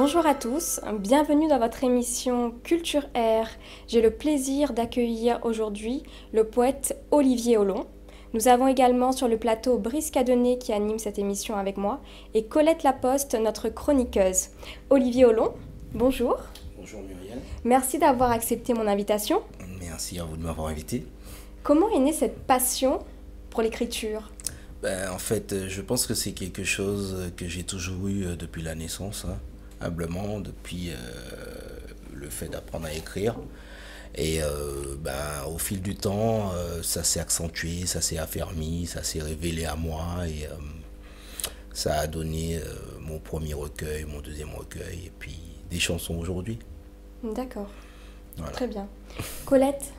Bonjour à tous, bienvenue dans votre émission Culture Air. J'ai le plaisir d'accueillir aujourd'hui le poète Olivier Olon. Nous avons également sur le plateau Brice Cadenet qui anime cette émission avec moi et Colette Laposte, notre chroniqueuse. Olivier Olon, bonjour. Bonjour Muriel. Merci d'avoir accepté mon invitation. Merci à vous de m'avoir invité. Comment est née cette passion pour l'écriture ? En fait, je pense que c'est quelque chose que j'ai toujours eu depuis la naissance, humblement, depuis le fait d'apprendre à écrire. Et au fil du temps, ça s'est accentué, ça s'est affermi, ça s'est révélé à moi et ça a donné mon premier recueil, mon deuxième recueil et puis des chansons aujourd'hui. D'accord, Voilà. Très bien. Colette,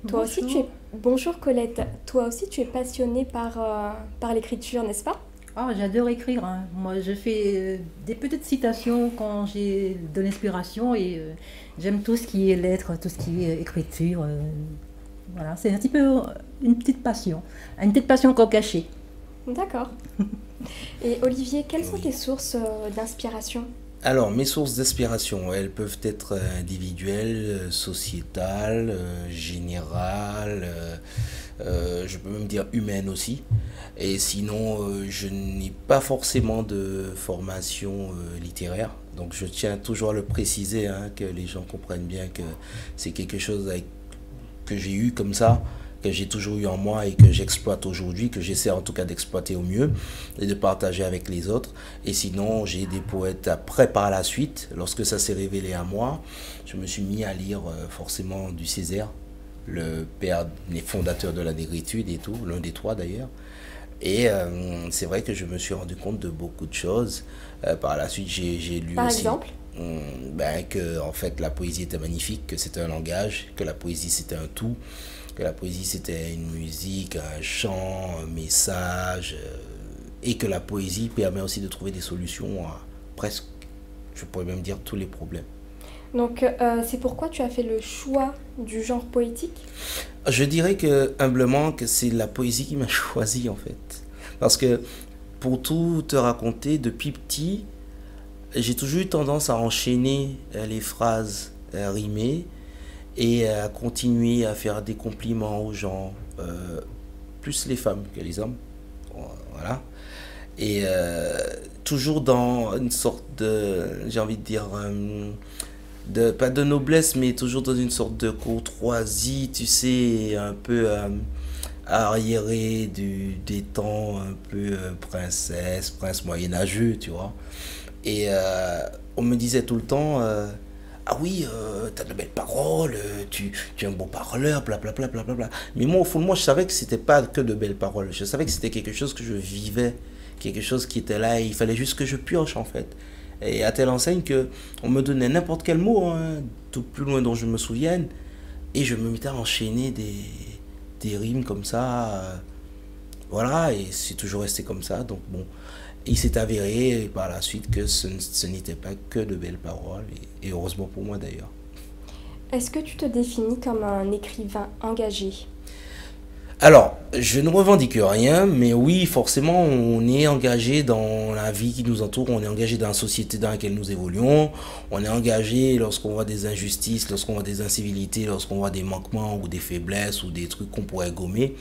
toi aussi tu es... Bonjour Colette, toi aussi tu es passionnée par l'écriture, n'est-ce pas ? Ah, j'adore écrire, hein. Moi, je fais des petites citations quand j'ai de l'inspiration et j'aime tout ce qui est lettres, tout ce qui est écriture. Voilà, c'est un petit peu une petite passion encore cachée. D'accord. Et Olivier, quelles sont tes sources d'inspiration ? Alors, mes sources d'inspiration, elles peuvent être individuelles, sociétales, générales, je peux même dire humaines aussi. Et sinon, je n'ai pas forcément de formation littéraire. Donc, je tiens toujours à le préciser, que les gens comprennent bien que c'est quelque chose que j'ai eu comme ça, que j'ai toujours eu en moi et que j'exploite aujourd'hui, que j'essaie en tout cas d'exploiter au mieux et de partager avec les autres. Et sinon, j'ai des poètes après par la suite, lorsque ça s'est révélé à moi, je me suis mis à lire forcément du Césaire, le père des fondateurs de la négritude et tout, l'un des trois d'ailleurs. Et c'est vrai que je me suis rendu compte de beaucoup de choses. Par la suite, j'ai lu Par aussi... exemple ? Que en fait la poésie était magnifique, que c'était un langage, que la poésie c'était un tout, que la poésie c'était une musique, un chant, un message, et que la poésie permet aussi de trouver des solutions à presque, je pourrais même dire, tous les problèmes. Donc c'est pourquoi tu as fait le choix du genre poétique ? Je dirais que humblement que c'est la poésie qui m'a choisi en fait, parce que pour tout te raconter, depuis petit, j'ai toujours eu tendance à enchaîner les phrases rimées et à continuer à faire des compliments aux gens, plus les femmes que les hommes. Voilà. Et toujours dans une sorte de, j'ai envie de dire, pas de noblesse, mais toujours dans une sorte de courtoisie, tu sais, un peu arriéré des temps, un peu princesse, prince moyenâgeux, tu vois. Et on me disait tout le temps, ah oui, t'as de belles paroles, tu es un bon parleur, blablabla, blablabla. Mais moi, au fond de moi, je savais que c'était pas que de belles paroles. Je savais que c'était quelque chose que je vivais, quelque chose qui était là, et il fallait juste que je pioche, en fait. Et à telle enseigne que on me donnait n'importe quel mot, tout plus loin dont je me souvienne, et je me mettais à enchaîner des rimes comme ça. Voilà, et c'est toujours resté comme ça, donc bon. Il s'est avéré par la suite que ce n'était pas que de belles paroles, et heureusement pour moi d'ailleurs. Est-ce que tu te définis comme un écrivain engagé ? Alors, je ne revendique rien, mais oui, forcément, on est engagé dans la vie qui nous entoure, on est engagé dans la société dans laquelle nous évoluons, on est engagé lorsqu'on voit des injustices, lorsqu'on voit des incivilités, lorsqu'on voit des manquements ou des faiblesses ou des trucs qu'on pourrait gommer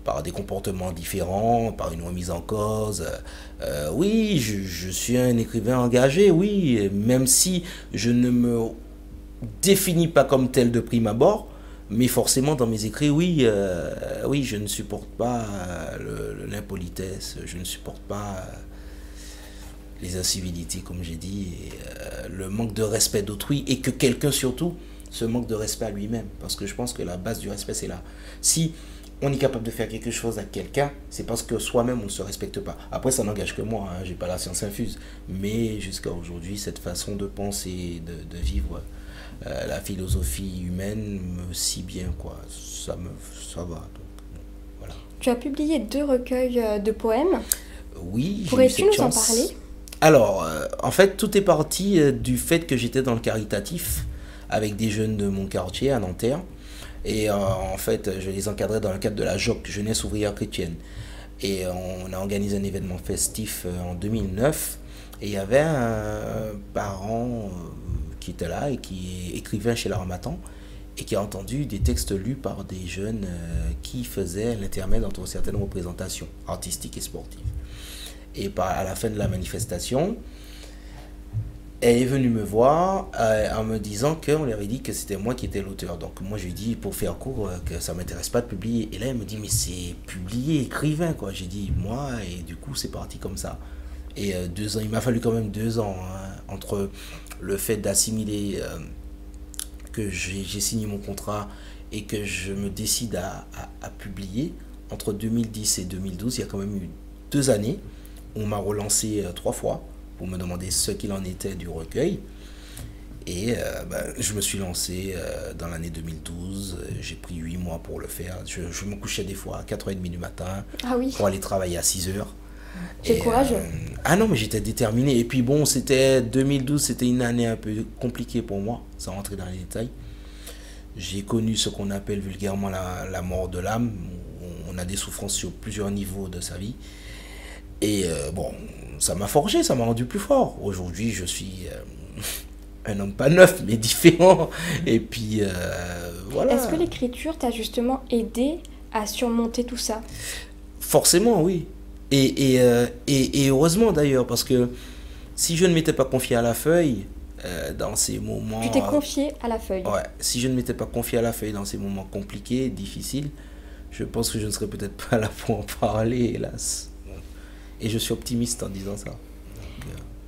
par des comportements différents, par une remise en cause. Oui, je suis un écrivain engagé, oui, même si je ne me définis pas comme tel de prime abord, mais forcément dans mes écrits, oui, oui, je ne supporte pas l'impolitesse, je ne supporte pas les incivilités, comme j'ai dit, et le manque de respect d'autrui, et que quelqu'un surtout se manque de respect à lui-même, parce que je pense que la base du respect, c'est là. Si on est capable de faire quelque chose à quelqu'un, c'est parce que soi-même, on ne se respecte pas. Après, ça n'engage que moi, j'ai pas la science infuse. Mais jusqu'à aujourd'hui, cette façon de penser, de vivre la philosophie humaine me scie bien, quoi. Ça va. Donc, voilà. Tu as publié 2 recueils de poèmes. Oui, pourrais-tu nous en parler ? Alors, en fait, tout est parti du fait que j'étais dans le caritatif avec des jeunes de mon quartier à Nanterre. Et en fait, je les encadrais dans le cadre de la JOC, Jeunesse Ouvrière Chrétienne. Et on a organisé un événement festif en 2009. Et il y avait un parent qui était là et qui est écrivain chez l'Harmattan et qui a entendu des textes lus par des jeunes qui faisaient l'intermède entre certaines représentations artistiques et sportives. Et à la fin de la manifestation, elle est venue me voir en me disant qu'on lui avait dit que c'était moi qui étais l'auteur. Donc moi je lui dis pour faire court que ça ne m'intéresse pas de publier. Et là elle me dit mais c'est publié, écrivain quoi. J'ai dit moi et du coup c'est parti comme ça. Et 2 ans, il m'a fallu quand même 2 ans entre le fait d'assimiler que j'ai signé mon contrat et que je me décide à publier. Entre 2010 et 2012, il y a quand même eu 2 années. On m'a relancé 3 fois pour me demander ce qu'il en était du recueil. Et je me suis lancé dans l'année 2012. J'ai pris 8 mois pour le faire. Je me couchais des fois à 4h30 du matin pour aller travailler à 6h. C'est courageux. Ah non, mais j'étais déterminé. Et puis bon, 2012, c'était une année un peu compliquée pour moi, sans rentrer dans les détails. J'ai connu ce qu'on appelle vulgairement la mort de l'âme. On a des souffrances sur plusieurs niveaux de sa vie. Et ça m'a forgé, ça m'a rendu plus fort. Aujourd'hui, je suis un homme pas neuf, mais différent. Et puis, voilà. Est-ce que l'écriture t'a justement aidé à surmonter tout ça? Forcément, oui. Et heureusement d'ailleurs, parce que si je ne m'étais pas confié à la feuille dans ces moments... Tu t'es confié à la feuille? Ouais, si je ne m'étais pas confié à la feuille dans ces moments compliqués, difficiles, je pense que je ne serais peut-être pas là pour en parler, hélas. Et je suis optimiste en disant ça.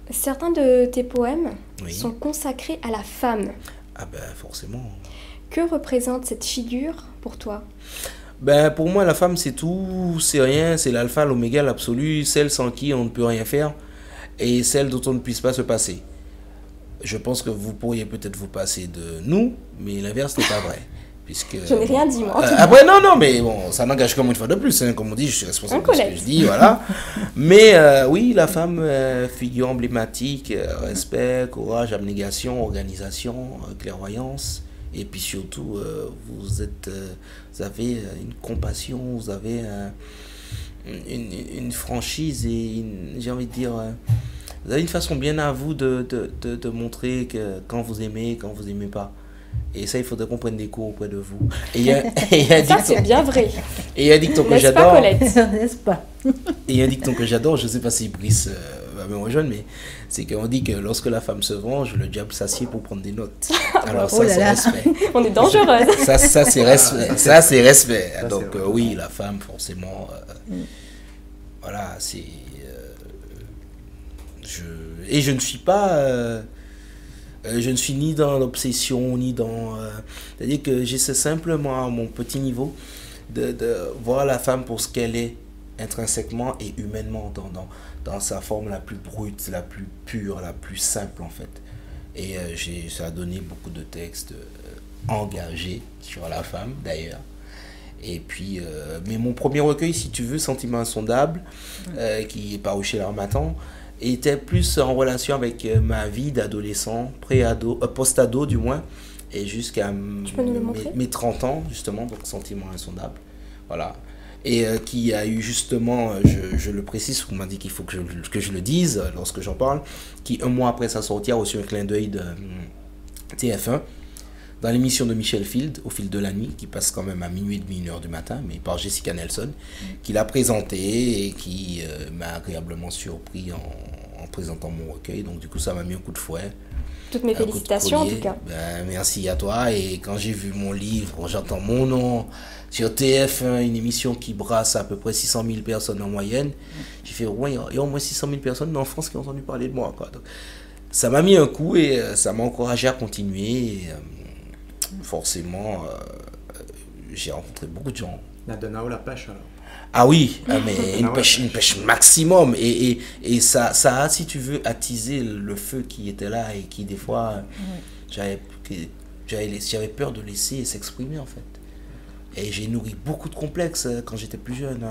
Certains de tes poèmes sont consacrés à la femme. Ah ben forcément. Que représente cette figure pour toi? Ben, pour moi, la femme, c'est tout, c'est rien, c'est l'alpha, l'oméga, l'absolu, celle sans qui on ne peut rien faire et celle dont on ne puisse pas se passer. Je pense que vous pourriez peut-être vous passer de nous, mais l'inverse n'est pas vrai. Puisque, je n'ai rien dit, moi. Après, non, mais bon, ça n'engage qu'une fois de plus. Hein, comme on dit, je suis responsable de ce que je dis, voilà. Mais oui, la femme, figure emblématique, respect, courage, abnégation, organisation, clairvoyance. Et puis surtout, vous avez une compassion, vous avez une franchise et j'ai envie de dire, vous avez une façon bien à vous de montrer que quand vous aimez pas. Et ça, il faudrait qu'on prenne des cours auprès de vous. Et ça, c'est bien vrai. Et il y a un dicton que j'adore. N'est-ce pas? Et il y a un dicton que j'adore, je ne sais pas si Brice va me rejoindre, mais c'est qu'on dit que lorsque la femme se venge, le diable s'assied pour prendre des notes. Alors ça, c'est respect. On est dangereux. Ça c'est respect. Ça, c'est respect. Donc oui, la femme, forcément, voilà, c'est... Et je ne suis pas... je ne suis ni dans l'obsession, ni dans... c'est-à-dire que j'essaie simplement, à mon petit niveau, de voir la femme pour ce qu'elle est, intrinsèquement et humainement, dans sa forme la plus brute, la plus pure, la plus simple, en fait. Et ça a donné beaucoup de textes engagés sur la femme, d'ailleurs. Et puis, mais mon premier recueil, si tu veux, Sentiments insondables, qui est paru chez l'Harmattan, était plus en relation avec ma vie d'adolescent, pré-ado, post-ado du moins, et jusqu'à mes 30 ans, justement, donc Sentiments insondables. Voilà. Et qui a eu justement, je le précise, on m'a dit qu'il faut que je le dise lorsque j'en parle, qui un mois après sa sortie a reçu un clin d'œil de TF1, dans l'émission de Michel Field, Au fil de la nuit, qui passe quand même à minuit et demi, 1h du matin, mais par Jessica Nelson, qui l'a présenté et qui m'a agréablement surpris en présentant mon recueil. Donc du coup, ça m'a mis un coup de fouet. Toutes mes félicitations en tout cas. Ben, merci à toi. Et quand j'ai vu mon livre, quand j'entends mon nom sur TF1, une émission qui brasse à peu près 600 000 personnes en moyenne, j'ai fait, ouais, il y a au moins 600 000 personnes en France qui ont entendu parler de moi, quoi. Donc, ça m'a mis un coup et ça m'a encouragé à continuer. Et, forcément, j'ai rencontré beaucoup de gens. La Donau, la pêche alors. Ah oui, mais une pêche maximum. Et ça a, si tu veux, attisé le feu qui était là et qui, des fois, j'avais peur de laisser s'exprimer, en fait. Et j'ai nourri beaucoup de complexes quand j'étais plus jeune.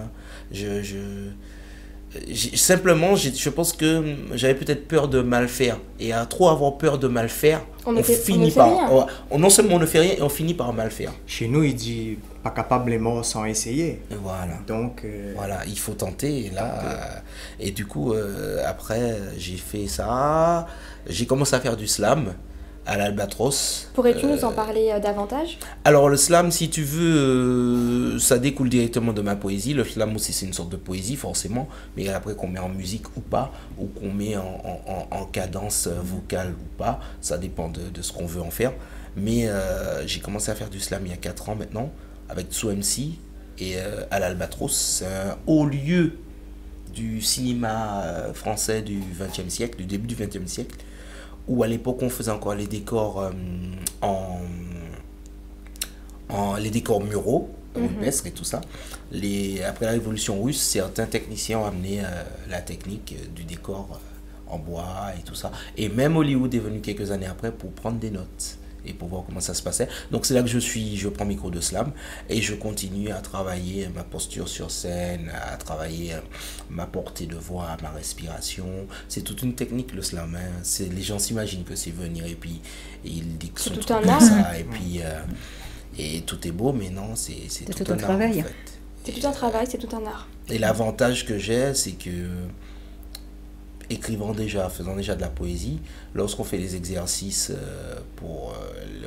Simplement, je pense que j'avais peut-être peur de mal faire. Et à trop avoir peur de mal faire, finit par... non seulement on ne fait rien, et on finit par mal faire. Chez nous, il dit pas capable est mort sans essayer. Voilà. Donc... Voilà, il faut tenter. Et là, et du coup, après, j'ai fait ça. J'ai commencé à faire du slam à l'Albatros. Pourrais-tu nous en parler davantage? Alors le slam, si tu veux, ça découle directement de ma poésie. Le slam aussi, c'est une sorte de poésie forcément, mais après qu'on met en musique ou pas, ou qu'on met en cadence vocale ou pas, ça dépend de ce qu'on veut en faire. Mais j'ai commencé à faire du slam il y a 4 ans maintenant, avec Tsu MC et à l'Albatros. C'est un haut lieu du cinéma français du XXe siècle, du début du XXe siècle, où à l'époque on faisait encore les décors les décors muraux, rupestres et tout ça. Après la révolution russe, certains techniciens ont amené la technique du décor en bois et tout ça. Et même Hollywood est venu quelques années après pour prendre des notes et pour voir comment ça se passait. Donc c'est là que je prends micro de slam et je continue à travailler ma posture sur scène, à travailler ma portée de voix, ma respiration. C'est toute une technique le slam. Hein. Les gens s'imaginent que c'est venir et puis ils disent que c'est son tout truc un art. ça et puis et tout est beau, mais non, c'est tout un travail. art en fait. C'est tout un travail, c'est tout un art. Et l'avantage que j'ai, c'est que faisant déjà de la poésie, lorsqu'on fait les exercices pour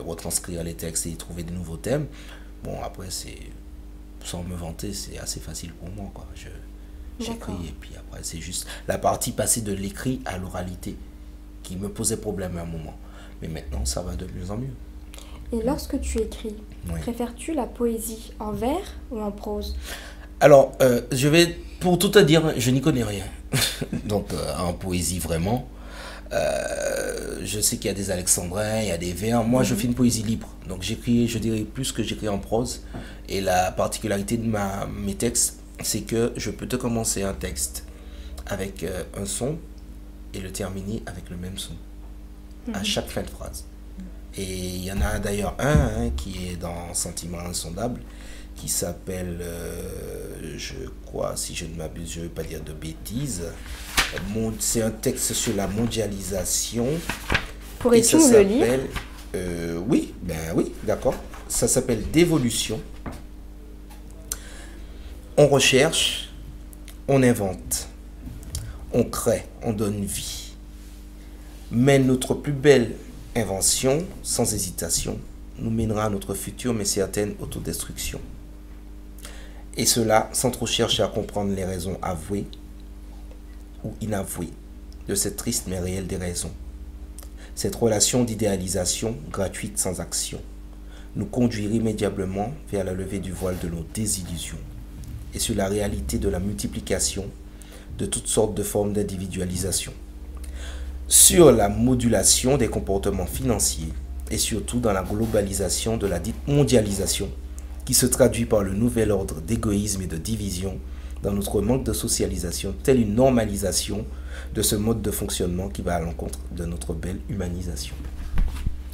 retranscrire les textes et y trouver des nouveaux thèmes, bon après sans me vanter, c'est assez facile pour moi quoi. J'écris et puis après c'est juste la partie passée de l'écrit à l'oralité qui me posait problème à un moment. Mais maintenant ça va de mieux en mieux. Et lorsque tu écris, préfères-tu la poésie en vers ou en prose? Alors, pour tout te dire, je n'y connais rien. Donc, en poésie, vraiment. Je sais qu'il y a des alexandrins, il y a des vers. Moi, je fais une poésie libre. Donc, j'écris, je dirais, plus que j'écris en prose. Et la particularité de mes textes, c'est que je peux te commencer un texte avec un son et le terminer avec le même son. À chaque fin de phrase. Et il y en a d'ailleurs un qui est dans Sentiment insondable, qui s'appelle, je crois, si je ne m'abuse, je ne vais pas dire de bêtises, c'est un texte sur la mondialisation. Pourrais-tu nous le lire? Oui, d'accord. Ça s'appelle Dévolution. On recherche, on invente, on crée, on donne vie. Mais notre plus belle invention, sans hésitation, nous mènera à notre future mais certaine autodestruction. Et cela sans trop chercher à comprendre les raisons avouées ou inavouées de cette triste mais réelle déraison. Cette relation d'idéalisation gratuite sans action nous conduit immédiatement vers la levée du voile de nos désillusions et sur la réalité de la multiplication de toutes sortes de formes d'individualisation, sur la modulation des comportements financiers et surtout dans la globalisation de la dite mondialisation qui se traduit par le nouvel ordre d'égoïsme et de division dans notre manque de socialisation, telle une normalisation de ce mode de fonctionnement qui va à l'encontre de notre belle humanisation.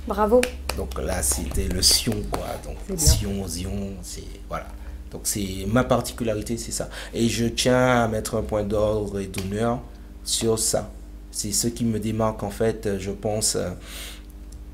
Bravo. Donc là, c'était le Sion, quoi. Donc Sion, Zion, c'est... Voilà. Donc c'est ma particularité, c'est ça. Et je tiens à mettre un point d'ordre et d'honneur sur ça. C'est ce qui me démarque, en fait, je pense.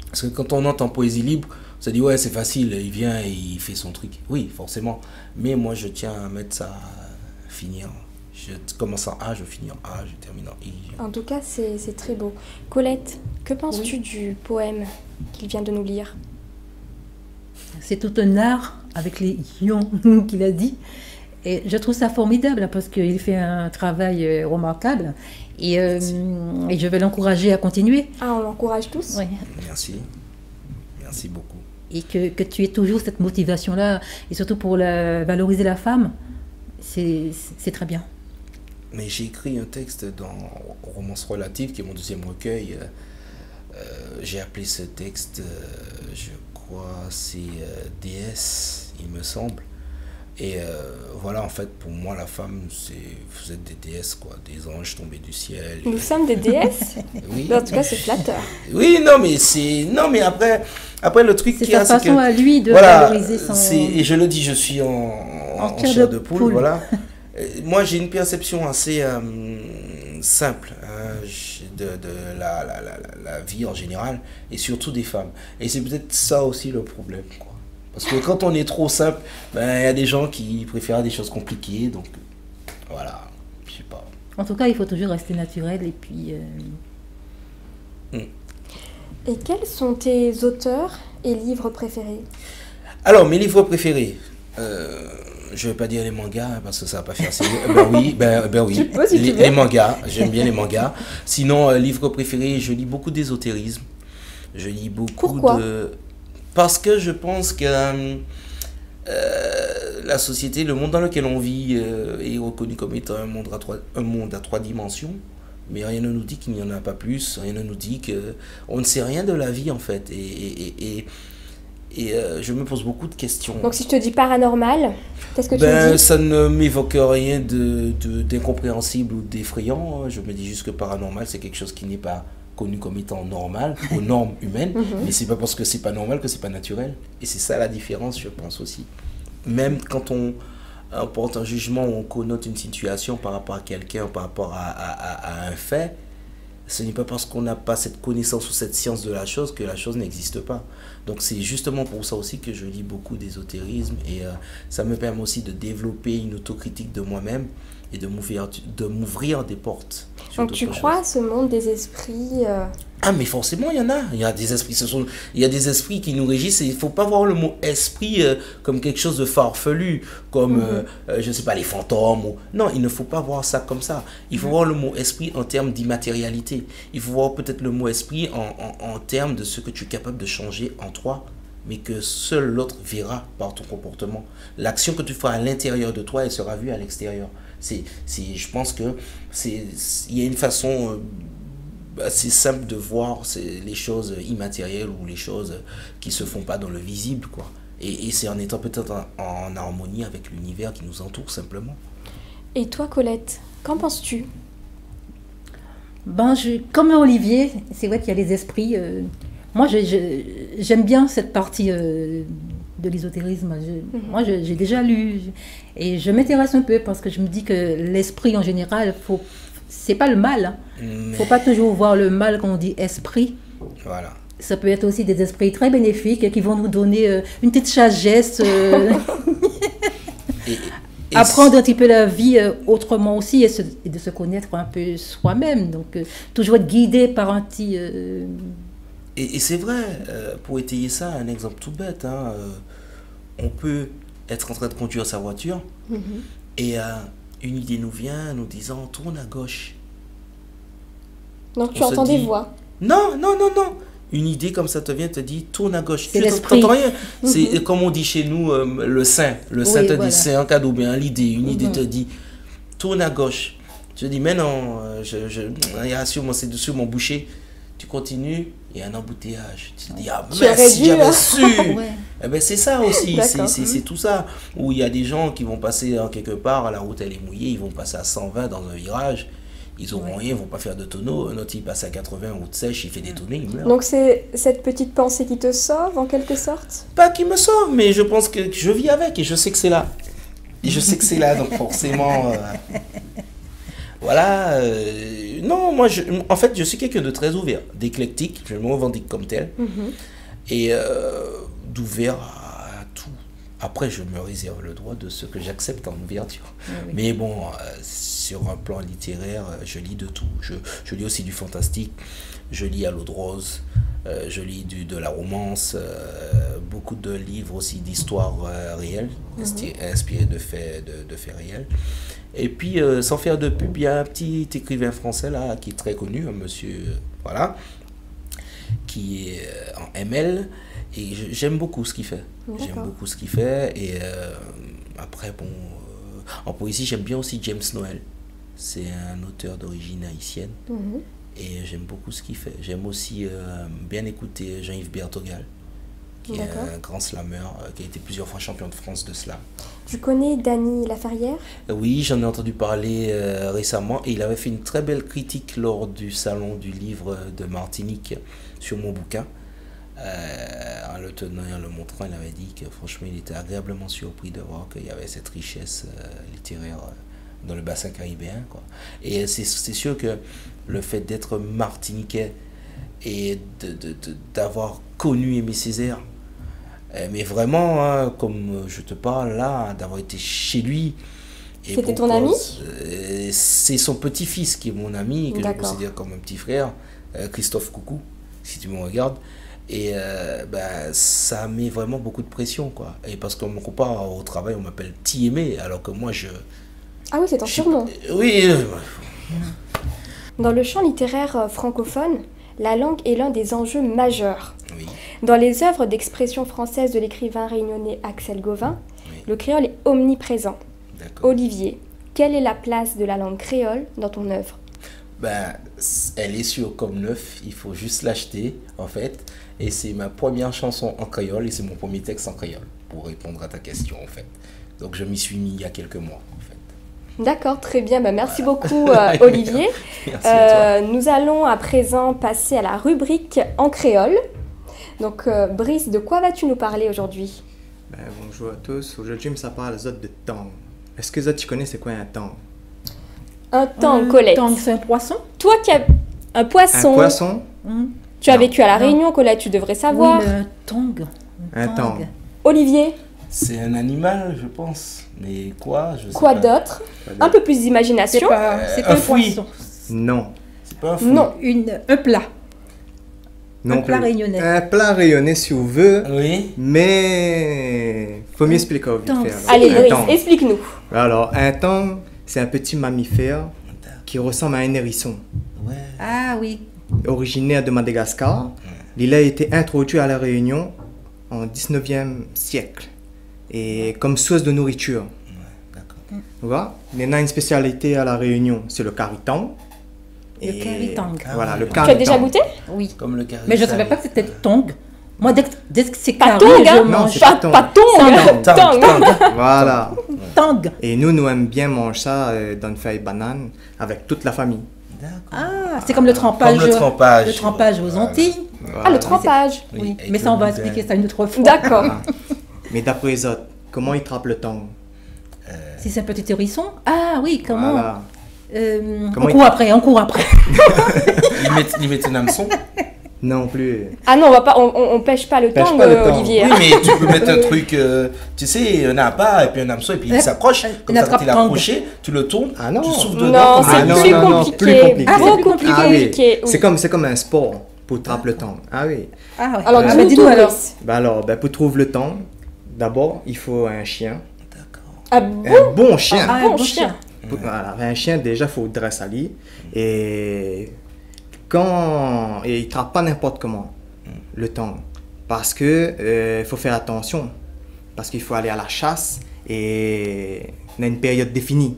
Parce que quand on entend poésie libre, on se dit, ouais, c'est facile, il vient et il fait son truc. Oui, forcément. Mais moi, je tiens à mettre ça, à finir. Je commence en A, je finis en A, je termine en I. En tout cas, c'est très beau. Colette, que penses-tu du poème qu'il vient de nous lire? C'est tout un art avec les ions qu'il a dit. Et je trouve ça formidable parce qu'il fait un travail remarquable. Et je vais l'encourager à continuer. Ah, on l'encourage tous? Oui. Merci. Merci beaucoup. Et que tu aies toujours cette motivation-là, et surtout pour valoriser la femme, c'est très bien. Mais j'ai écrit un texte dans Romance relative, qui est mon deuxième recueil. J'ai appelé ce texte, je crois, c'est déesse, il me semble. Et voilà, en fait, pour moi, la femme, vous êtes des déesses, quoi, des anges tombés du ciel. Nous sommes des déesses? Oui. En tout cas, c'est flatteur. Oui, non, mais après le truc qu'il y a, c'est façon à lui de valoriser son... Et je le dis, je suis en chair de poule, voilà. Moi, j'ai une perception assez simple hein, la vie en général, et surtout des femmes. Et c'est peut-être ça aussi le problème, quoi. Parce que quand on est trop simple, ben, il y a des gens qui préfèrent des choses compliquées, donc voilà, je sais pas. En tout cas, il faut toujours rester naturel et puis... Et quels sont tes auteurs et livres préférés? Alors, mes livres préférés, je ne vais pas dire les mangas parce que ça va pas faire sérieux. Ben oui, Tu peux, si tu veux. Les mangas, j'aime bien les mangas. Sinon, livre préféré, je lis beaucoup d'ésotérisme. Je lis beaucoup Pourquoi? Parce que je pense que la société, le monde dans lequel on vit est reconnu comme étant un monde à trois dimensions. Mais rien ne nous dit qu'il n'y en a pas plus. Rien ne nous dit qu'on ne sait rien de la vie en fait. Et je me pose beaucoup de questions. Donc si je te dis paranormal, qu'est-ce que tu me dis? Ça ne m'évoque rien d'incompréhensible ou d'effrayant. Je me dis juste que paranormal, c'est quelque chose qui n'est pas connu comme étant normal aux normes humaines. Mais c'est pas parce que c'est pas normal que c'est pas naturel. Et c'est ça la différence, je pense aussi. Même quand on porte un jugement ou on connote une situation par rapport à quelqu'un, par rapport à un fait, ce n'est pas parce qu'on n'a pas cette connaissance ou cette science de la chose que la chose n'existe pas. Donc c'est justement pour ça aussi que je lis beaucoup d'ésotérisme et ça me permet aussi de développer une autocritique de moi-même et de m'ouvrir des portes. Donc tu crois à ce monde des esprits Ah mais forcément il y en a. Il y a des esprits, il y a des esprits qui nous régissent et il ne faut pas voir le mot esprit comme quelque chose de farfelu, comme je ne sais pas les fantômes. Non, il ne faut pas voir ça comme ça. Il faut voir le mot esprit en termes d'immatérialité. Il faut voir peut-être le mot esprit en termes de ce que tu es capable de changer en toi, mais que seul l'autre verra par ton comportement. L'action que tu feras à l'intérieur de toi, elle sera vue à l'extérieur. Je pense que il y a une façon assez simple de voir les choses immatérielles ou les choses qui se font pas dans le visible, quoi. Et c'est en étant peut-être en harmonie avec l'univers qui nous entoure simplement. Et toi Colette, qu'en penses-tu? Comme Olivier, c'est vrai qu'il y a les esprits. Moi, j'aime bien cette partie de l'ésotérisme. Moi, j'ai déjà lu et je m'intéresse un peu parce que je me dis que l'esprit en général, c'est pas le mal. Il ne faut pas toujours voir le mal quand on dit esprit. Voilà. Ça peut être aussi des esprits très bénéfiques qui vont nous donner une petite sagesse. Apprendre un petit peu la vie autrement aussi et de se connaître un peu soi-même. Donc, toujours être guidé par un petit... Et c'est vrai, pour étayer ça, un exemple tout bête, hein, on peut être en train de conduire sa voiture et une idée nous vient nous disant tourne à gauche. Donc tu entends des voix? Non. Une idée comme ça te vient, te dit tourne à gauche. C'est Tu n'entends rien. C'est comme on dit chez nous, le saint. Le saint te dit c'est un cadeau, bien l'idée. Une idée te dit tourne à gauche. Je dis mais non, c'est sur mon boucher. Tu continues, il y a un embouteillage. Tu te dis, ah mais si j'avais su. Eh ben, c'est ça aussi, c'est tout ça. Où il y a des gens qui vont passer quelque part, la route elle est mouillée, ils vont passer à 120 dans un virage, ils n'auront rien, ils ne vont pas faire de tonneau. Un autre il passe à 80, route sèche, il fait des tonneaux, il meurt. Donc c'est cette petite pensée qui te sauve en quelque sorte? Pas qui me sauve, mais je pense que je vis avec et je sais que c'est là. Et je sais que c'est là, donc forcément... Voilà, non, moi, en fait, je suis quelqu'un de très ouvert, d'éclectique, je me revendique comme tel, et d'ouvert à tout. Après, je me réserve le droit de ce que j'accepte en ouverture. Oui. Mais bon, sur un plan littéraire, je lis de tout. Je lis aussi du fantastique, je lis à l'eau de rose, je lis de la romance, beaucoup de livres aussi d'histoires réelles, inspirés de faits réels. Et puis, sans faire de pub, il y a un petit écrivain français là, qui est très connu, un monsieur, voilà, qui est en ML, et j'aime beaucoup ce qu'il fait. J'aime beaucoup ce qu'il fait, et après, bon, en poésie, j'aime bien aussi James Noël. C'est un auteur d'origine haïtienne, et j'aime beaucoup ce qu'il fait. J'aime aussi bien écouter Jean-Yves Bertogal, qui est un grand slameur, qui a été plusieurs fois champion de France de slam. Tu connais Dany Laferrière? Oui, j'en ai entendu parler récemment, et il avait fait une très belle critique lors du salon du livre de Martinique sur mon bouquin. En le tenant et en le montrant, il avait dit que franchement il était agréablement surpris de voir qu'il y avait cette richesse littéraire dans le bassin caribéen, quoi. Et c'est sûr que le fait d'être martiniquais et d'avoir connu Aimé Césaire, mais vraiment, hein, comme je te parle là, d'avoir été chez lui. C'était ton ami? C'est son petit-fils qui est mon ami, que je D'accord. considère comme un petit frère, Christophe Coucou, si tu me regardes. Et ça met vraiment beaucoup de pression, quoi. Et parce qu'on me compare au travail, on m'appelle Ti-Aimé, alors que moi Ah oui, c'est ton surnom. Oui, Dans le champ littéraire francophone, la langue est l'un des enjeux majeurs. oui, Dans les œuvres d'expression française de l'écrivain réunionnais Axel Gauvin, oui, le créole est omniprésent. d'accord. Olivier, quelle est la place de la langue créole dans ton œuvre? Ben, elle est sur Comme Neuf, il faut juste l'acheter, en fait. Et c'est ma première chanson en créole et c'est mon premier texte en créole, pour répondre à ta question, en fait. Donc je m'y suis mis il y a quelques mois, en fait. D'accord, très bien. Ben, merci beaucoup, Olivier. Merci à toi. Nous allons à présent passer à la rubrique en créole. Donc, Brice, de quoi vas-tu nous parler aujourd'hui? Ben, bonjour à tous. Aujourd'hui, ça parle de tang. Est-ce que tu connais c'est quoi un tang? Un tang, Colette. Tang, c'est un poisson. Toi qui as un poisson. Un poisson? Tu as Non. vécu à La Non. Réunion, Colette, tu devrais savoir. Oui, mais un tang. Un tang. Olivier, C'est un animal, je pense. Mais quoi? Je sais quoi pas. d'autre? Pas Un de- peu plus C'est d'imagination. pas un un fruit. poisson. Non. C'est pas un fruit. Non. Un plat. Non Un plat plus. réunionnais. Un plat rayonné si vous voulez, Oui. mais faut mieux expliquer vite Tang. fait. alors. Allez, Un Brice, tang. explique-nous. Alors, un tang, c'est un petit mammifère qui ressemble à un hérisson. Ouais. Ah oui. Originaire de Madagascar, il a été introduit à La Réunion en 19e siècle et comme source de nourriture. D'accord. Voilà. Il y a une spécialité à La Réunion, c'est le caritang. Le caritang. Voilà, le Tu as Tu as caritang. déjà goûté? Oui. Comme le carré. Mais je ne savais pas que c'était tong. Moi, dès que c'est Pas carré, tong, je hein? mange. pas Pas, tong. pas tong. Tang, Tang. tang. Voilà. Tang. Et nous aimons bien manger ça dans une feuille banane avec toute la famille. D'accord. Ah, c'est comme le trempage. Comme le trempage. Le trempage aux Antilles. Voilà. Ah, le trempage. Oui. avec Mais ça, on le va boudin. expliquer ça une autre fois. D'accord. Voilà. Mais d'après les autres, comment ils trappent le tang? Si c'est un petit hérisson. Ah oui, comment Voilà. On Comment court après, on court après. Ils mettent un hameçon. Non plus. Ah non, on pêche pas le Pêche tang, pas le tang. Olivier. Oui, hein. mais tu peux mettre un truc, tu sais, un appât et puis un hameçon et puis il s'accroche. Comme ça, quand il est attrape-tangue. accroché, tu le tournes, Ah non. tu souffles Non, dedans. c'est comme un- plus non, compliqué. plus compliqué. Ah, c'est Beaucoup plus plus compliqué. Ah oui. compliqué. oui. C'est comme un sport pour trapper le tang. Ah oui. Ah ouais. Alors, Ah, dis-nous mais tout, alors. Brice. Alors, pour trouver le tang, d'abord, il faut un chien. D'accord. Ah bon? Un bon chien. Ah, un bon bon chien. Voilà, un chien, déjà, il faut le dresser à lui. Et quand. Et il trappe pas n'importe comment, le tang. Parce que faut faire attention. Parce qu'il faut aller à la chasse et on a une période définie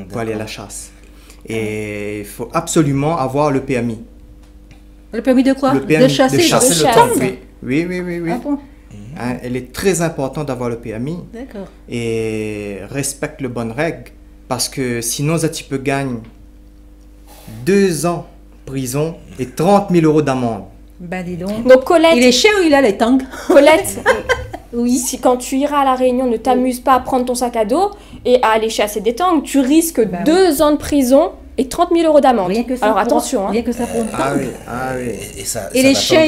pour aller à la chasse. Et il faut absolument avoir le permis. Le permis de quoi? Le permis De chasser. de chasser de le chasse. tang. Oui. Ah bon? Hein, il est très important d'avoir le permis D'accord. et respecte le bonnes règles parce que sinon ça tu peux gagner 2 ans de prison et 30 000 euros d'amende. Ben dis donc. Donc, Colette, Il est cher ou il a les tangs? Colette, Oui. si quand tu iras à La Réunion, ne t'amuse pas à prendre ton sac à dos et à aller chasser des tangs. Tu risques Bah 2 ans de prison et 30 000 euros d'amende. Rien que ça. Alors pour- attention. Hein. Rien que ça pour une Ah tang. oui, ah oui. Et ça, Et ça les va chiens,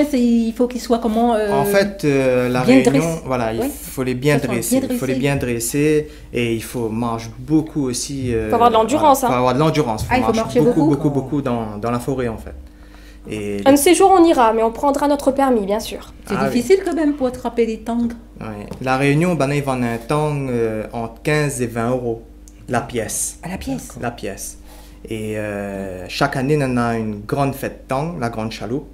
t'enlever. il faut qu'ils soient comment En fait, la bien Réunion, dressés. voilà, il Ouais. faut les bien Ça soit dresser. bien Il faut les dressés. bien dresser et il faut marcher beaucoup aussi. Faut avoir de l'endurance, Il faut hein. avoir de l'endurance. Ah, il faut marcher beaucoup. beaucoup dans la forêt en fait. Et Un de ces jours, on ira, mais on prendra notre permis, bien sûr. C'est Ah oui. difficile quand même pour attraper les tangs. ouais. La Réunion, ben, ils vendent un tang entre 15 et 20 euros la pièce. À la pièce. La pièce. Et chaque année, on a une grande fête tang, la Grande Chaloupe.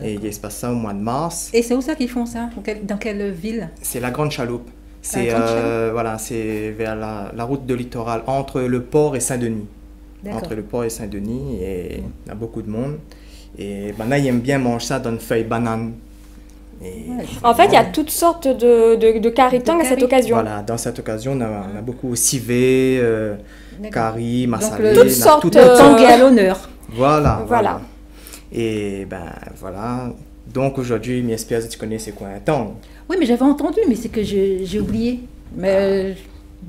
Et il se passe ça au mois de mars. Et c'est où ça qu'ils font ça? Dans quelle ville? C'est la Grande Chaloupe. C'est Grande Chaloupe. voilà, c'est vers la route de littoral entre le port et Saint-Denis. D'accord. Entre le port et Saint-Denis, et il y a beaucoup de monde. Et ben là, ils aiment bien manger ça dans une feuille banane. Et Ouais. En fait, il y a toutes sortes de caritang De à cette cari. occasion. voilà, dans cette occasion, on a beaucoup civet, D'accord. curry, massalé, le- on a Toutes sortes, tout- Le tang est à l'honneur. Voilà, Voilà. Et ben voilà. Donc aujourd'hui, j'espère que tu connais c'est quoi un tang. Oui, mais j'avais entendu, mais c'est que j'ai oublié. Mais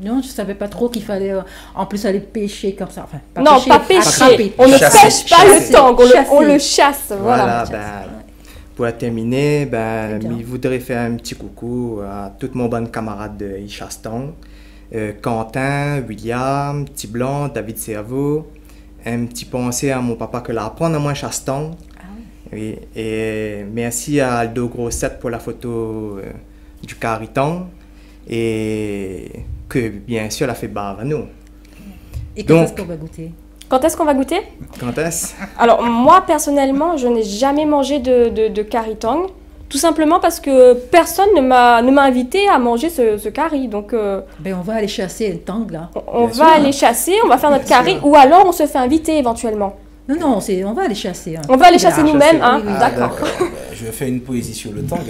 Non, je savais pas trop qu'il fallait en plus aller pêcher comme ça. Enfin, Non, pas pêcher. attraper. On ne Chasser. pêche pas Chasser. le tangue, Chasser. on le chasse. Voilà, Voilà. pour la terminer, C'est bien. je voudrais faire un petit coucou à toutes mes bonnes camarades de Ichastang. Quentin, William, Petit Blanc, David Cerveau. Un petit pensée à mon papa que l'apprendre à moi Chastang. Ah Oui, et merci à Aldo Grosset pour la photo du Caritan. Et que bien sûr, elle a fait barre à nous. Et quand Donc- est-ce qu'on va goûter? Quand est-ce qu'on va goûter? Quand est-ce? Alors, moi, personnellement, je n'ai jamais mangé de curry tang. Tout simplement parce que personne ne m'a invité à manger ce curry. Donc, Ben, on va aller chasser le tangue là. on Bien va sûr. aller chasser, on va faire notre Bien curry. sûr. Ou alors, on se fait inviter éventuellement. Non, non, on va aller chasser. Hein. On va aller chasser Voilà. nous-mêmes, hein? Oui, oui. D'accord. Je vais faire une poésie sur le tangue.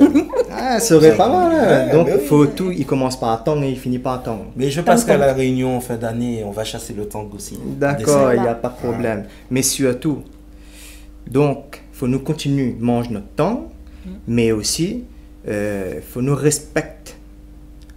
Ah, ça serait pas mal. Hein. Ouais, Donc, bah oui. faut tout, il commence par Tang et il finit par Tang. Mais je pense qu'à la réunion en fin d'année, on va chasser le tangue aussi. D'accord, il n'y a Voilà. pas de problème. Mais surtout, donc, faut nous continuer de manger notre Tang, mais aussi, faut nous respecter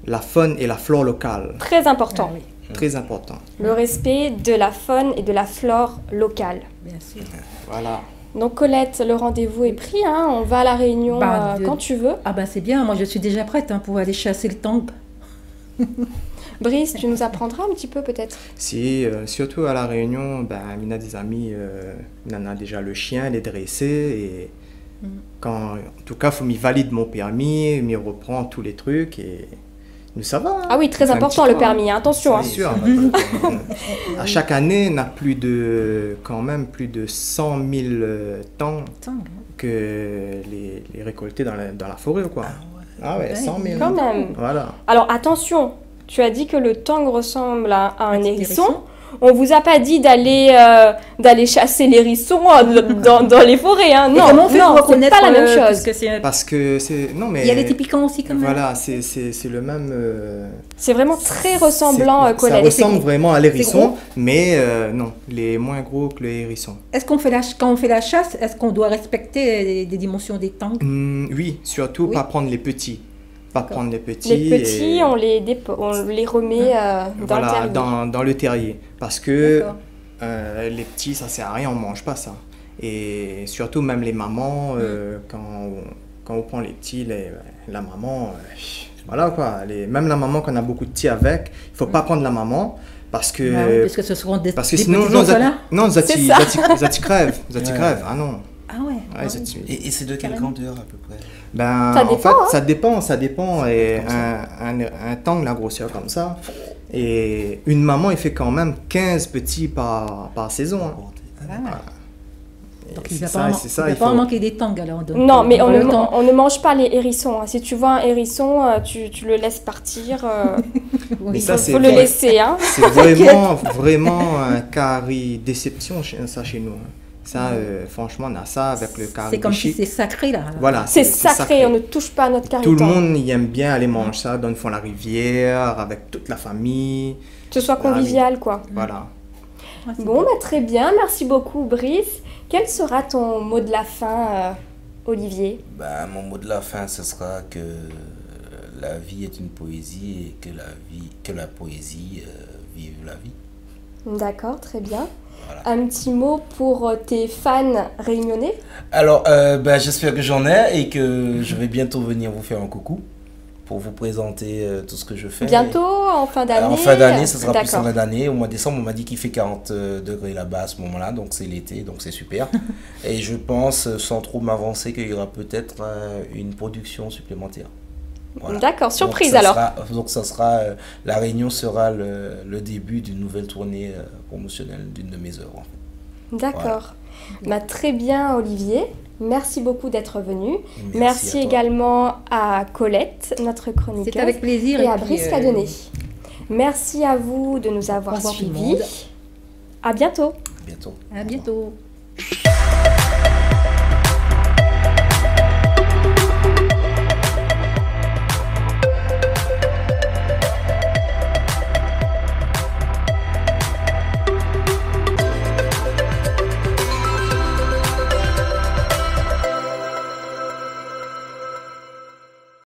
la faune et la flore locale. Très important. Ah oui, Très important. Le respect de la faune et de la flore locale. bien sûr. Voilà. Donc, Colette, le rendez-vous est pris, hein? On va à la réunion Bah, quand tu veux. Ah ben c'est bien, moi je suis déjà prête hein, pour aller chasser le tangue. Brice, tu nous apprendras un petit peu peut-être? Si, surtout à la Réunion, ben, il y a des amis, il en a déjà le chien, il est dressé, et quand, en tout cas, il faut m'y valide mon permis, m'y reprend tous les trucs, et nous ça va. Hein. Ah oui, très C'est un important petit le point. permis, hein. Attention. Hein. C'est sûr. À chaque année, on a quand même plus de 100 000 temps Tangue, hein. que les récolter dans la forêt, quoi. Ah ouais, Ouais, 100 000. Quand même. Voilà. Alors attention, tu as dit que le tang ressemble à un petit hérisson. hérisson. On vous a pas dit d'aller chasser les hérissons dans les forêts, hein. Et Non, comment on fait non, pour c'est reconnaître pas la même parce chose. que c'est Parce que c'est... Non, mais... Il y a les petits piquants aussi quand même. Voilà, c'est le même... C'est vraiment très ressemblant, Ça Colette. ressemble vraiment à gros l'hérisson, mais non, il est moins gros que le hérisson. Est-ce qu'on fait quand on fait la chasse, est-ce qu'on doit respecter les dimensions des tangues? Oui, surtout Oui. pas prendre les petits. Pas prendre les petits. Les petits, et- on les remet dans le voilà, terrier. dans le terrier. Parce que D'accord. les petits, ça sert à rien, on mange pas ça. Et surtout, même les mamans, quand on prend les petits, la maman, voilà quoi. Même la maman, qu'on a beaucoup de petits avec, il faut pas prendre la maman. Parce que, Bah oui, parce que ce seront des parce que des sinon, petits non, orphelins. non, C'est ça. ils crèvent. Ils crèvent. Ah non. Ah ouais. Ouais, ils Et c'est de quelle Carrément. grandeur à peu près? Ben, Ça en dépend, fait, hein. ça dépend. Et Comme ça. un tang, la grosseur comme ça. Et une maman, il fait quand même 15 petits par saison. Hein. Ah. Et Donc il c'est va ça, pas, c'est ça, il va il pas en faut- manquer des tangues alors. Donc, Non, mais on on a le temps. ne mange pas les hérissons, hein. Si tu vois un hérisson, tu le laisses partir. Oui. Mais ça, Faut le laisser, hein. C'est vraiment un carré déception, ça, chez nous. Hein. Ça, franchement, on a ça avec le carré C'est comme si chic. c'est sacré là. Voilà, C'est sacré, on ne touche pas à notre Tout le caritan. monde y aime bien aller manger ça dans le fond de la rivière, avec toute la famille. Que ce soit convivial, quoi. Voilà. Ah, c'est Bon, bah, très bien, merci beaucoup Brice. Quel sera ton mot de la fin, Olivier? Ben, mon mot de la fin, ce sera que la vie est une poésie et que la poésie vive la vie. D'accord, très bien. Voilà. Un petit mot pour tes fans réunionnais? Alors, ben, j'espère que j'en ai et que je vais bientôt venir vous faire un coucou pour vous présenter tout ce que je fais. Bientôt, en fin d'année? En fin d'année, ce sera plus en D'accord. fin d'année. Au mois de décembre, on m'a dit qu'il fait 40 degrés là-bas à ce moment-là, donc c'est l'été, donc c'est super. Et je pense, sans trop m'avancer, qu'il y aura peut-être une production supplémentaire. Voilà. D'accord, surprise Donc, ça alors. donc ça sera, la réunion sera le début d'une nouvelle tournée promotionnelle d'une de mes œuvres. En fait. D'accord. Bah, très bien, Olivier. Merci beaucoup d'être venu. Merci à toi. également à Colette, notre C'est chroniqueuse, avec plaisir. et à puis, Brice Cadonnet. Merci à vous de nous au avoir revoir tout le suivis. monde. À bientôt. À bientôt. À bientôt.